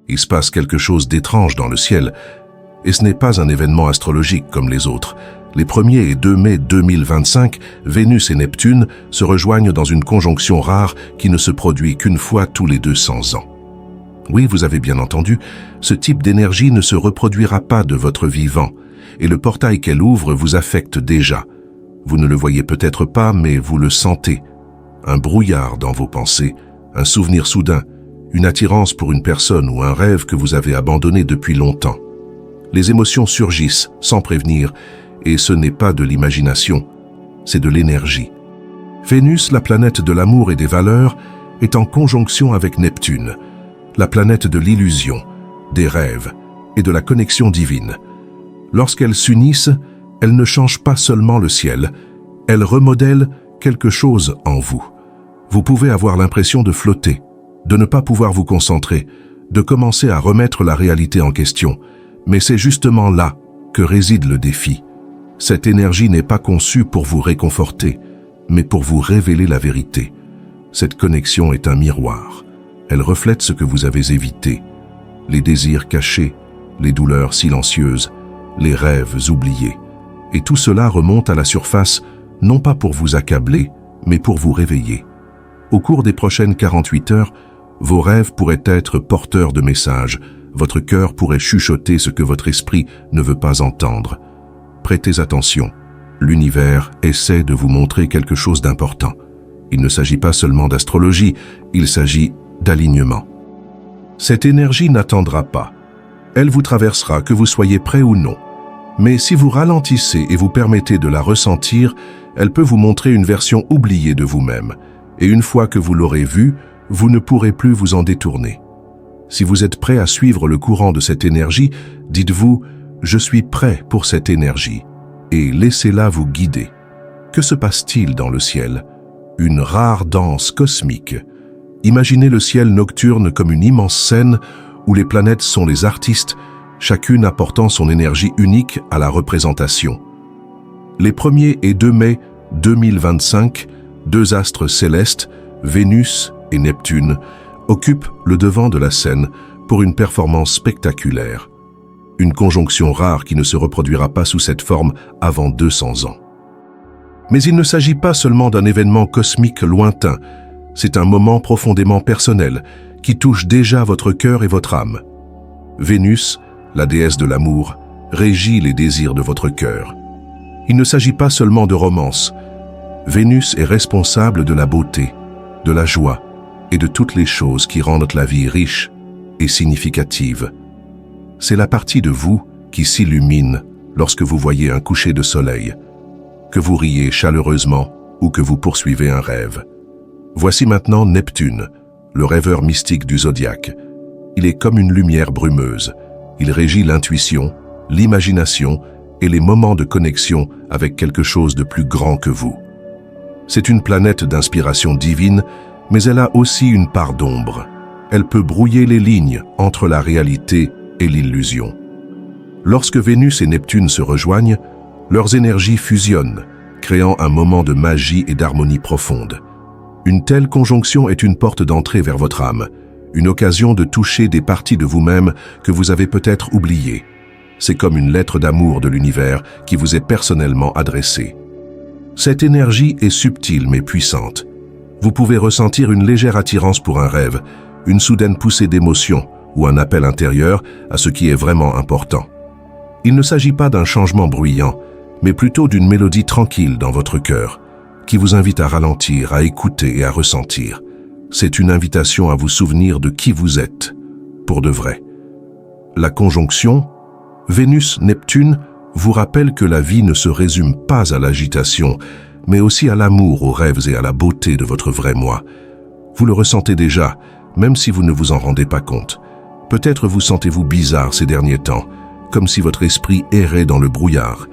Il se passe quelque chose d'étrange dans le ciel, et ce n'est pas un événement astrologique comme les autres. Les 1er et 2 mai 2025, Vénus et Neptune se rejoignent dans une conjonction rare qui ne se produit qu'une fois tous les 200 ans. Oui, vous avez bien entendu, ce type d'énergie ne se reproduira pas de votre vivant, et le portail qu'elle ouvre vous affecte déjà. Vous ne le voyez peut-être pas, mais vous le sentez. Un brouillard dans vos pensées, un souvenir soudain, une attirance pour une personne ou un rêve que vous avez abandonné depuis longtemps. Les émotions surgissent sans prévenir, et ce n'est pas de l'imagination, c'est de l'énergie. Vénus, la planète de l'amour et des valeurs, est en conjonction avec Neptune, la planète de l'illusion, des rêves et de la connexion divine. Lorsqu'elles s'unissent, elles ne changent pas seulement le ciel, elles remodèlent quelque chose en vous. Vous pouvez avoir l'impression de flotter, de ne pas pouvoir vous concentrer, de commencer à remettre la réalité en question. Mais c'est justement là que réside le défi. Cette énergie n'est pas conçue pour vous réconforter, mais pour vous révéler la vérité. Cette connexion est un miroir. Elle reflète ce que vous avez évité, les désirs cachés, les douleurs silencieuses, les rêves oubliés. Et tout cela remonte à la surface, non pas pour vous accabler, mais pour vous réveiller. Au cours des prochaines 48 heures, vos rêves pourraient être porteurs de messages. Votre cœur pourrait chuchoter ce que votre esprit ne veut pas entendre. Prêtez attention. L'univers essaie de vous montrer quelque chose d'important. Il ne s'agit pas seulement d'astrologie, il s'agit d'alignement. Cette énergie n'attendra pas. Elle vous traversera, que vous soyez prêt ou non. Mais si vous ralentissez et vous permettez de la ressentir, elle peut vous montrer une version oubliée de vous-même. Et une fois que vous l'aurez vue, vous ne pourrez plus vous en détourner. Si vous êtes prêt à suivre le courant de cette énergie, dites-vous « Je suis prêt pour cette énergie » et laissez-la vous guider. Que se passe-t-il dans le ciel? Une rare danse cosmique. Imaginez le ciel nocturne comme une immense scène où les planètes sont les artistes, chacune apportant son énergie unique à la représentation. Les 1er et 2 mai 2025, deux astres célestes, Vénus et Neptune, occupent le devant de la scène pour une performance spectaculaire. Une conjonction rare qui ne se reproduira pas sous cette forme avant 200 ans. Mais il ne s'agit pas seulement d'un événement cosmique lointain, c'est un moment profondément personnel qui touche déjà votre cœur et votre âme. Vénus, la déesse de l'amour, régit les désirs de votre cœur. Il ne s'agit pas seulement de romance. Vénus est responsable de la beauté, de la joie et de toutes les choses qui rendent la vie riche et significative. C'est la partie de vous qui s'illumine lorsque vous voyez un coucher de soleil, que vous riez chaleureusement ou que vous poursuivez un rêve. Voici maintenant Neptune, le rêveur mystique du zodiaque. Il est comme une lumière brumeuse. Il régit l'intuition, l'imagination et les moments de connexion avec quelque chose de plus grand que vous. C'est une planète d'inspiration divine, mais elle a aussi une part d'ombre. Elle peut brouiller les lignes entre la réalité et l'illusion. Lorsque Vénus et Neptune se rejoignent, leurs énergies fusionnent, créant un moment de magie et d'harmonie profonde. Une telle conjonction est une porte d'entrée vers votre âme, une occasion de toucher des parties de vous-même que vous avez peut-être oubliées. C'est comme une lettre d'amour de l'univers qui vous est personnellement adressée. Cette énergie est subtile mais puissante. Vous pouvez ressentir une légère attirance pour un rêve, une soudaine poussée d'émotion ou un appel intérieur à ce qui est vraiment important. Il ne s'agit pas d'un changement bruyant, mais plutôt d'une mélodie tranquille dans votre cœur, qui vous invite à ralentir, à écouter et à ressentir. C'est une invitation à vous souvenir de qui vous êtes, pour de vrai. La conjonction Vénus-Neptune vous rappelle que la vie ne se résume pas à l'agitation, mais aussi à l'amour, aux rêves et à la beauté de votre vrai moi. Vous le ressentez déjà, même si vous ne vous en rendez pas compte. Peut-être vous sentez-vous bizarre ces derniers temps, comme si votre esprit errait dans le brouillard,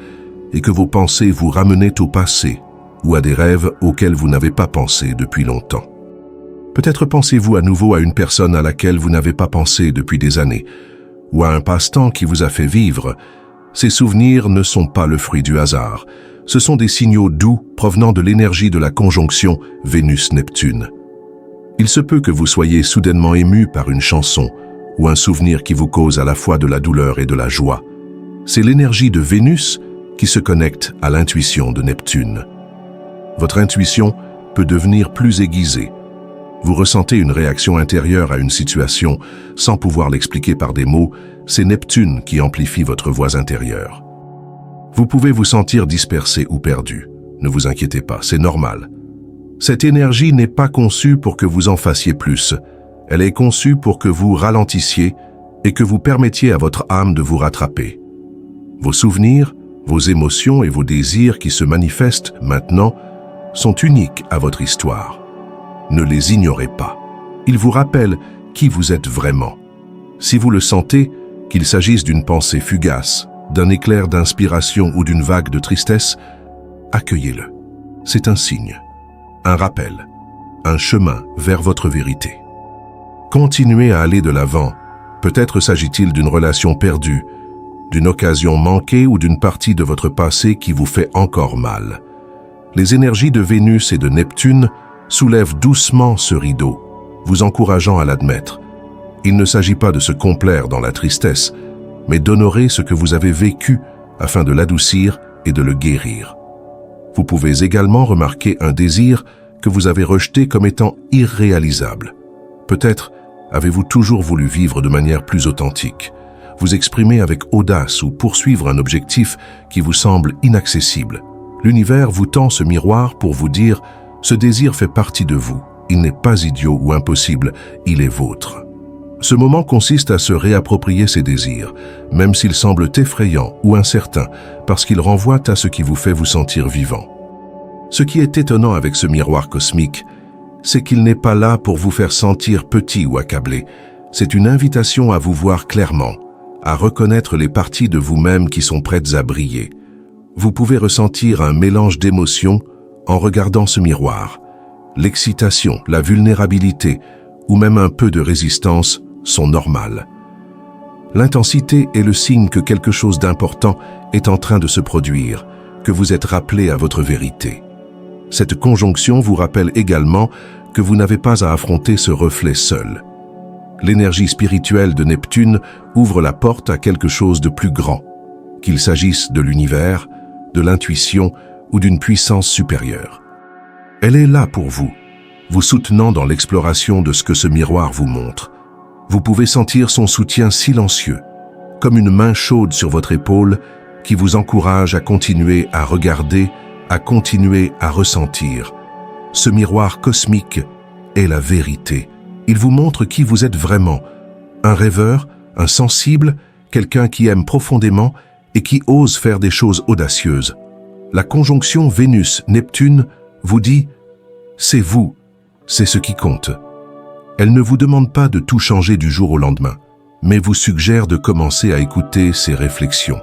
et que vos pensées vous ramenaient au passé, ou à des rêves auxquels vous n'avez pas pensé depuis longtemps. Peut-être pensez-vous à nouveau à une personne à laquelle vous n'avez pas pensé depuis des années, ou à un passe-temps qui vous a fait vivre. Ces souvenirs ne sont pas le fruit du hasard. Ce sont des signaux doux provenant de l'énergie de la conjonction Vénus-Neptune. Il se peut que vous soyez soudainement ému par une chanson, ou un souvenir qui vous cause à la fois de la douleur et de la joie. C'est l'énergie de Vénus qui se connecte à l'intuition de Neptune. Votre intuition peut devenir plus aiguisée. Vous ressentez une réaction intérieure à une situation sans pouvoir l'expliquer par des mots, c'est Neptune qui amplifie votre voix intérieure. Vous pouvez vous sentir dispersé ou perdu. Ne vous inquiétez pas, c'est normal. Cette énergie n'est pas conçue pour que vous en fassiez plus. Elle est conçue pour que vous ralentissiez et que vous permettiez à votre âme de vous rattraper. Vos souvenirs, vos émotions et vos désirs qui se manifestent maintenant sont uniques à votre histoire. Ne les ignorez pas. Ils vous rappellent qui vous êtes vraiment. Si vous le sentez, qu'il s'agisse d'une pensée fugace, d'un éclair d'inspiration ou d'une vague de tristesse, accueillez-le. C'est un signe, un rappel, un chemin vers votre vérité. Continuez à aller de l'avant. Peut-être s'agit-il d'une relation perdue, d'une occasion manquée ou d'une partie de votre passé qui vous fait encore mal. Les énergies de Vénus et de Neptune soulèvent doucement ce rideau, vous encourageant à l'admettre. Il ne s'agit pas de se complaire dans la tristesse, mais d'honorer ce que vous avez vécu afin de l'adoucir et de le guérir. Vous pouvez également remarquer un désir que vous avez rejeté comme étant irréalisable. Peut-être avez-vous toujours voulu vivre de manière plus authentique, vous exprimer avec audace ou poursuivre un objectif qui vous semble inaccessible. L'univers vous tend ce miroir pour vous dire « Ce désir fait partie de vous, il n'est pas idiot ou impossible, il est vôtre ». Ce moment consiste à se réapproprier ses désirs, même s'ils semblent effrayants ou incertains, parce qu'ils renvoient à ce qui vous fait vous sentir vivant. Ce qui est étonnant avec ce miroir cosmique, c'est qu'il n'est pas là pour vous faire sentir petit ou accablé. C'est une invitation à vous voir clairement, à reconnaître les parties de vous-même qui sont prêtes à briller. Vous pouvez ressentir un mélange d'émotions en regardant ce miroir. L'excitation, la vulnérabilité ou même un peu de résistance sont normales. L'intensité est le signe que quelque chose d'important est en train de se produire, que vous êtes rappelé à votre vérité. Cette conjonction vous rappelle également que vous n'avez pas à affronter ce reflet seul. L'énergie spirituelle de Neptune ouvre la porte à quelque chose de plus grand, qu'il s'agisse de l'univers, de l'intuition ou d'une puissance supérieure. Elle est là pour vous, vous soutenant dans l'exploration de ce que ce miroir vous montre. Vous pouvez sentir son soutien silencieux, comme une main chaude sur votre épaule qui vous encourage à continuer à regarder, à continuer à ressentir. Ce miroir cosmique est la vérité. Il vous montre qui vous êtes vraiment, un rêveur, un sensible, quelqu'un qui aime profondément et qui ose faire des choses audacieuses. La conjonction Vénus-Neptune vous dit « c'est vous, c'est ce qui compte ». Elle ne vous demande pas de tout changer du jour au lendemain, mais vous suggère de commencer à écouter ses réflexions.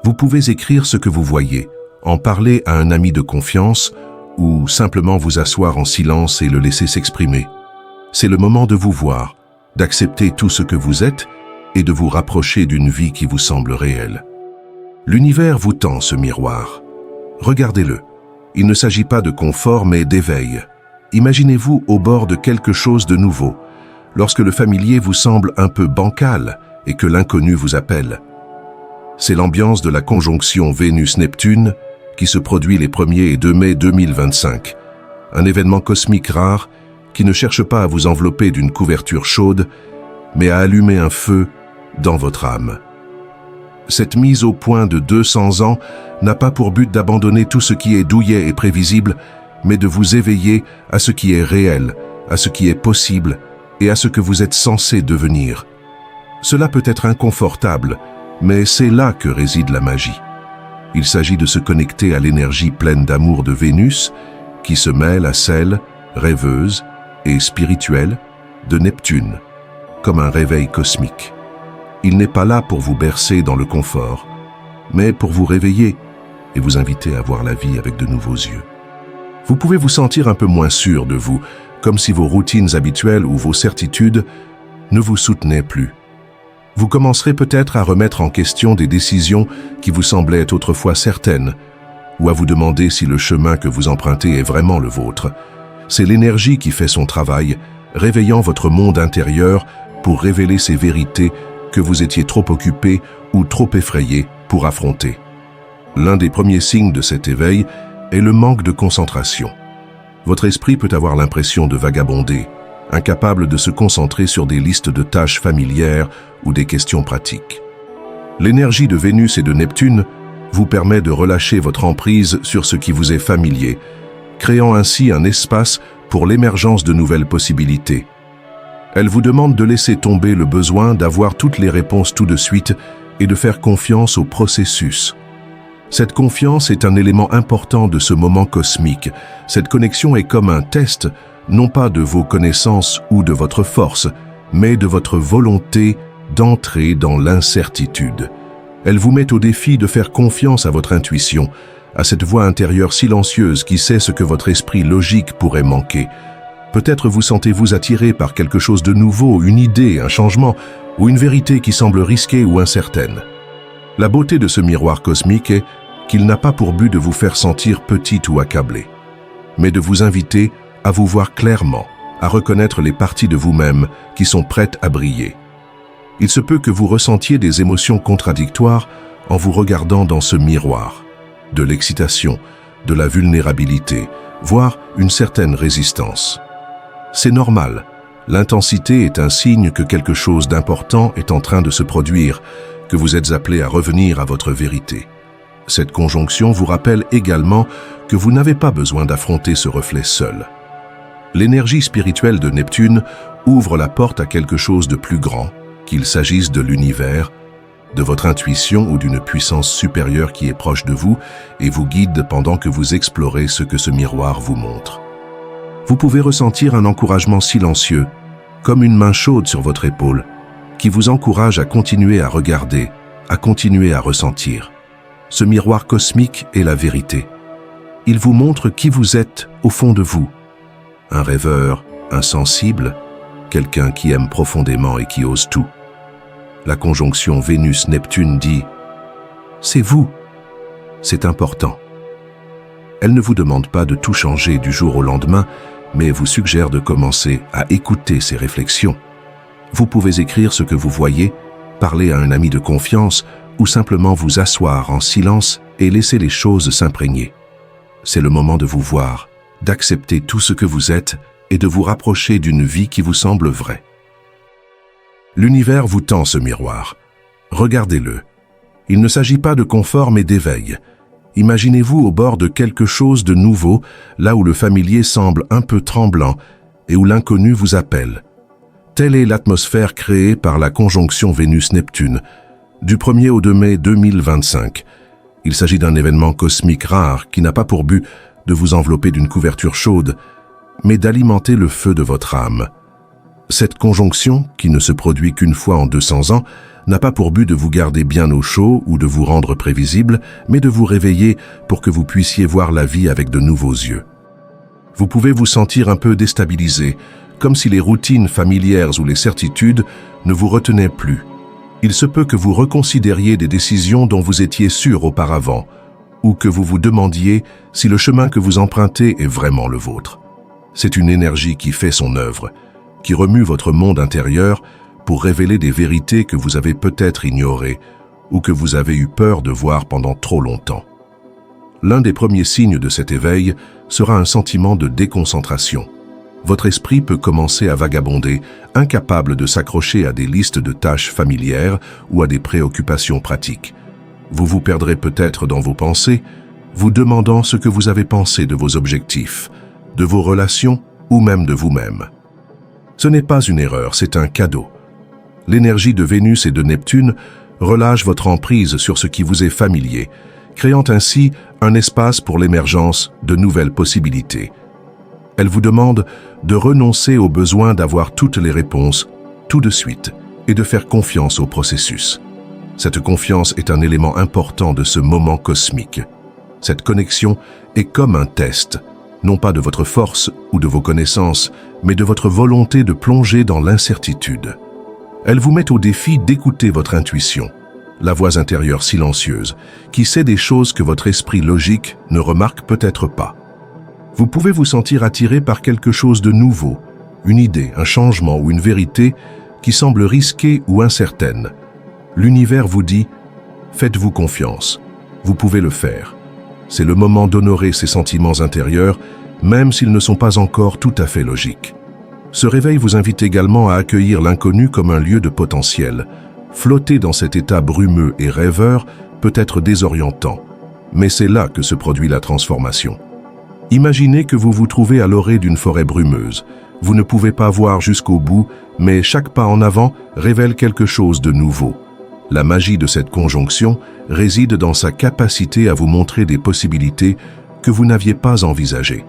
Vous pouvez écrire ce que vous voyez, en parler à un ami de confiance ou simplement vous asseoir en silence et le laisser s'exprimer. C'est le moment de vous voir, d'accepter tout ce que vous êtes et de vous rapprocher d'une vie qui vous semble réelle. L'univers vous tend ce miroir. Regardez-le. Il ne s'agit pas de confort mais d'éveil. Imaginez-vous au bord de quelque chose de nouveau, lorsque le familier vous semble un peu bancal et que l'inconnu vous appelle. C'est l'ambiance de la conjonction Vénus-Neptune qui se produit les 1er et 2 mai 2025. Un événement cosmique rare qui ne cherche pas à vous envelopper d'une couverture chaude, mais à allumer un feu dans votre âme. Cette mise au point de 200 ans n'a pas pour but d'abandonner tout ce qui est douillet et prévisible, mais de vous éveiller à ce qui est réel, à ce qui est possible et à ce que vous êtes censé devenir. Cela peut être inconfortable, mais c'est là que réside la magie. Il s'agit de se connecter à l'énergie pleine d'amour de Vénus, qui se mêle à celle, rêveuse et spirituelle, de Neptune, comme un réveil cosmique. Il n'est pas là pour vous bercer dans le confort, mais pour vous réveiller et vous inviter à voir la vie avec de nouveaux yeux. Vous pouvez vous sentir un peu moins sûr de vous, comme si vos routines habituelles ou vos certitudes ne vous soutenaient plus. Vous commencerez peut-être à remettre en question des décisions qui vous semblaient autrefois certaines, ou à vous demander si le chemin que vous empruntez est vraiment le vôtre. C'est l'énergie qui fait son travail, réveillant votre monde intérieur pour révéler ces vérités que vous étiez trop occupé ou trop effrayé pour affronter. L'un des premiers signes de cet éveil est le manque de concentration. Votre esprit peut avoir l'impression de vagabonder, incapable de se concentrer sur des listes de tâches familières ou des questions pratiques. L'énergie de Vénus et de Neptune vous permet de relâcher votre emprise sur ce qui vous est familier, créant ainsi un espace pour l'émergence de nouvelles possibilités. Elle vous demande de laisser tomber le besoin d'avoir toutes les réponses tout de suite et de faire confiance au processus. Cette confiance est un élément important de ce moment cosmique. Cette connexion est comme un test, non pas de vos connaissances ou de votre force, mais de votre volonté d'entrer dans l'incertitude. Elle vous met au défi de faire confiance à votre intuition, à cette voix intérieure silencieuse qui sait ce que votre esprit logique pourrait manquer. Peut-être vous sentez-vous attiré par quelque chose de nouveau, une idée, un changement, ou une vérité qui semble risquée ou incertaine. La beauté de ce miroir cosmique est qu'il n'a pas pour but de vous faire sentir petit ou accablé, mais de vous inviter à vous voir clairement, à reconnaître les parties de vous-même qui sont prêtes à briller. Il se peut que vous ressentiez des émotions contradictoires en vous regardant dans ce miroir, de l'excitation, de la vulnérabilité, voire une certaine résistance. C'est normal, l'intensité est un signe que quelque chose d'important est en train de se produire, que vous êtes appelé à revenir à votre vérité. Cette conjonction vous rappelle également que vous n'avez pas besoin d'affronter ce reflet seul. L'énergie spirituelle de Neptune ouvre la porte à quelque chose de plus grand, qu'il s'agisse de l'univers, de votre intuition ou d'une puissance supérieure qui est proche de vous et vous guide pendant que vous explorez ce que ce miroir vous montre. Vous pouvez ressentir un encouragement silencieux, comme une main chaude sur votre épaule, qui vous encourage à continuer à regarder, à continuer à ressentir. Ce miroir cosmique est la vérité. Il vous montre qui vous êtes au fond de vous. Un rêveur, un sensible, quelqu'un qui aime profondément et qui ose tout. La conjonction Vénus-Neptune dit « C'est vous, c'est important ». Elle ne vous demande pas de tout changer du jour au lendemain, mais vous suggère de commencer à écouter ces réflexions. Vous pouvez écrire ce que vous voyez, parler à un ami de confiance ou simplement vous asseoir en silence et laisser les choses s'imprégner. C'est le moment de vous voir, d'accepter tout ce que vous êtes et de vous rapprocher d'une vie qui vous semble vraie. L'univers vous tend ce miroir. Regardez-le. Il ne s'agit pas de confort mais d'éveil. Imaginez-vous au bord de quelque chose de nouveau, là où le familier semble un peu tremblant et où l'inconnu vous appelle. Telle est l'atmosphère créée par la conjonction Vénus-Neptune, du 1er au 2 mai 2025. Il s'agit d'un événement cosmique rare qui n'a pas pour but de vous envelopper d'une couverture chaude, mais d'alimenter le feu de votre âme. Cette conjonction, qui ne se produit qu'une fois en 200 ans, n'a pas pour but de vous garder bien au chaud ou de vous rendre prévisible, mais de vous réveiller pour que vous puissiez voir la vie avec de nouveaux yeux. Vous pouvez vous sentir un peu déstabilisé, comme si les routines familières ou les certitudes ne vous retenaient plus. Il se peut que vous reconsidériez des décisions dont vous étiez sûr auparavant, ou que vous vous demandiez si le chemin que vous empruntez est vraiment le vôtre. C'est une énergie qui fait son œuvre, qui remue votre monde intérieur pour révéler des vérités que vous avez peut-être ignorées ou que vous avez eu peur de voir pendant trop longtemps. L'un des premiers signes de cet éveil sera un sentiment de déconcentration. Votre esprit peut commencer à vagabonder, incapable de s'accrocher à des listes de tâches familières ou à des préoccupations pratiques. Vous vous perdrez peut-être dans vos pensées, vous demandant ce que vous avez pensé de vos objectifs, de vos relations ou même de vous-même. Ce n'est pas une erreur, c'est un cadeau. L'énergie de Vénus et de Neptune relâche votre emprise sur ce qui vous est familier, créant ainsi un espace pour l'émergence de nouvelles possibilités. Elle vous demande de renoncer au besoin d'avoir toutes les réponses tout de suite et de faire confiance au processus. Cette confiance est un élément important de ce moment cosmique. Cette connexion est comme un test, non pas de votre force ou de vos connaissances, mais de votre volonté de plonger dans l'incertitude. Elle vous met au défi d'écouter votre intuition, la voix intérieure silencieuse, qui sait des choses que votre esprit logique ne remarque peut-être pas. Vous pouvez vous sentir attiré par quelque chose de nouveau, une idée, un changement ou une vérité, qui semble risquée ou incertaine. L'univers vous dit « Faites-vous confiance, vous pouvez le faire ». C'est le moment d'honorer ces sentiments intérieurs, même s'ils ne sont pas encore tout à fait logiques. Ce réveil vous invite également à accueillir l'inconnu comme un lieu de potentiel. Flotter dans cet état brumeux et rêveur peut être désorientant, mais c'est là que se produit la transformation. Imaginez que vous vous trouvez à l'orée d'une forêt brumeuse. Vous ne pouvez pas voir jusqu'au bout, mais chaque pas en avant révèle quelque chose de nouveau. La magie de cette conjonction réside dans sa capacité à vous montrer des possibilités que vous n'aviez pas envisagées.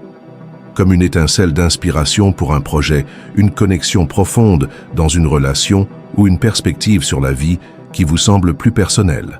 Comme une étincelle d'inspiration pour un projet, une connexion profonde dans une relation ou une perspective sur la vie qui vous semble plus personnelle.